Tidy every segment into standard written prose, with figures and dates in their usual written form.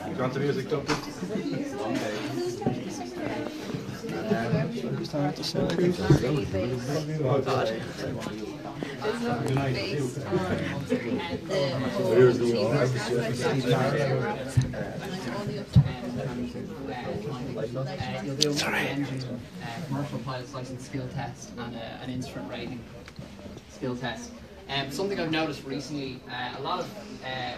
You want the music, don't you? You'll do engine commercial pilot's license skill test and an instrument rating skill test. Something I've noticed recently, a lot of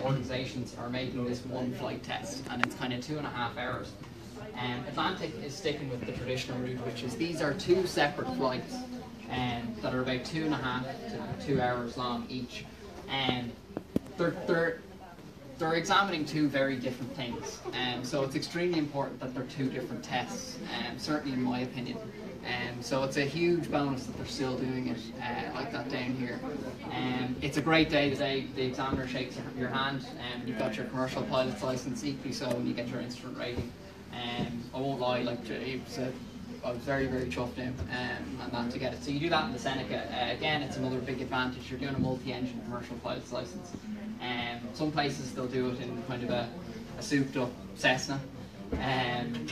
organisations are making this one flight test, and it's kind of 2.5 hours. Atlantic is sticking with the traditional route, which is these are two separate flights that are about 2.5 to 2 hours long each. And they're examining two very different things, so it's extremely important that they're two different tests, certainly in my opinion. So it's a huge bonus that they're still doing it like that down here. It's a great day today. The examiner shakes your hand, and you've got your commercial pilot's license, equally so when you get your instrument rating. I won't lie, like I was very, very chuffed in and that to get it. So you do that in the Seneca. Again, it's another big advantage. You're doing a multi-engine commercial pilot's license. Some places they'll do it in kind of a souped up Cessna,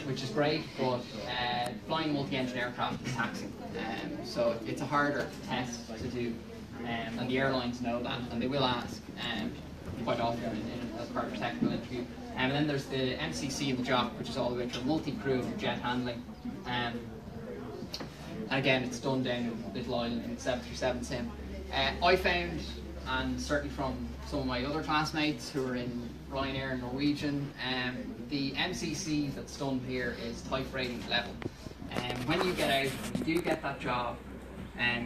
which is great, but flying a multi-engine aircraft is taxing. So it's a harder test to do, and the airlines know that, and they will ask quite often as part of a technical interview. And then there's the MCC in the job, which is all the way through multi-crew jet handling. And again, it's done down in Little Island in 737 sim. I found, and certainly from some of my other classmates who are in Ryanair and Norwegian, the MCC that's done here is type rating level. When you get out, you do get that job,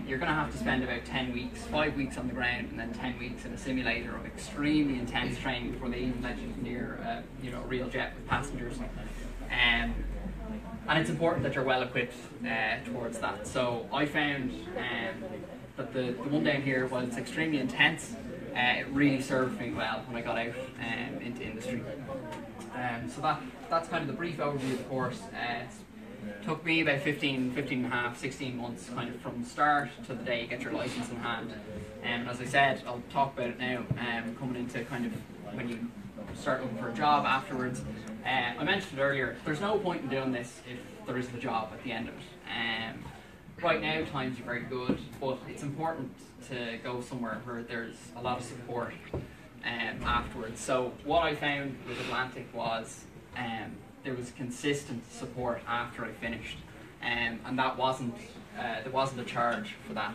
you're going to have to spend about 10 weeks, 5 weeks on the ground and then 10 weeks in a simulator of extremely intense training before they even let you near a real jet with passengers. And it's important that you're well equipped towards that. So I found that the one down here, while it's extremely intense, it really served me well when I got out into industry. So that's kind of the brief overview of the course. It took me about 15 and a half, 16 months kind of from the start to the day you get your license in hand. And as I said, I'll talk about it now, coming into kind of when you start looking for a job afterwards. I mentioned earlier, there's no point in doing this if there isn't a job at the end of it. Right now times are very good, but it's important to go somewhere where there's a lot of support afterwards. So what I found with Atlantic was there was consistent support after I finished, and that wasn't there wasn't a charge for that.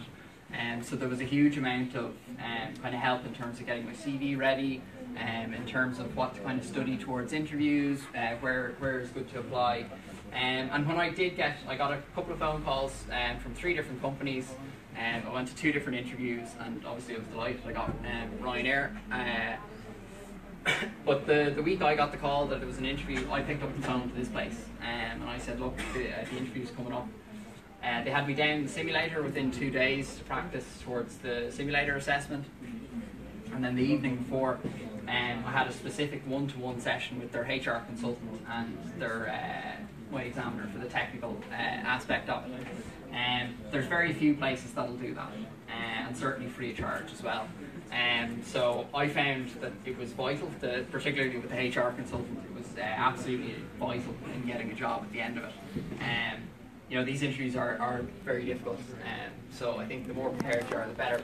So there was a huge amount of kind of help in terms of getting my CV ready, in terms of what to kind of study towards interviews, where it's good to apply. And when I got a couple of phone calls from 3 different companies. I went to 2 different interviews, and obviously I was delighted I got Ryanair. But the week I got the call that it was an interview, I picked up the phone to this place, and I said, look, the interview's coming up. They had me down in the simulator within 2 days to practice towards the simulator assessment. And then the evening before, I had a specific one-to-one session with their HR consultant and their my examiner for the technical aspect of it. There's very few places that'll do that, and certainly free of charge as well. So I found that it was vital, particularly with the HR consultant, it was absolutely vital in getting a job at the end of it. These interviews are very difficult, so I think the more prepared you are, the better.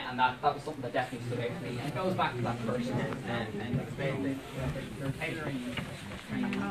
And that was something that definitely stood out to me. And it goes back to that person, and they're tailoring training.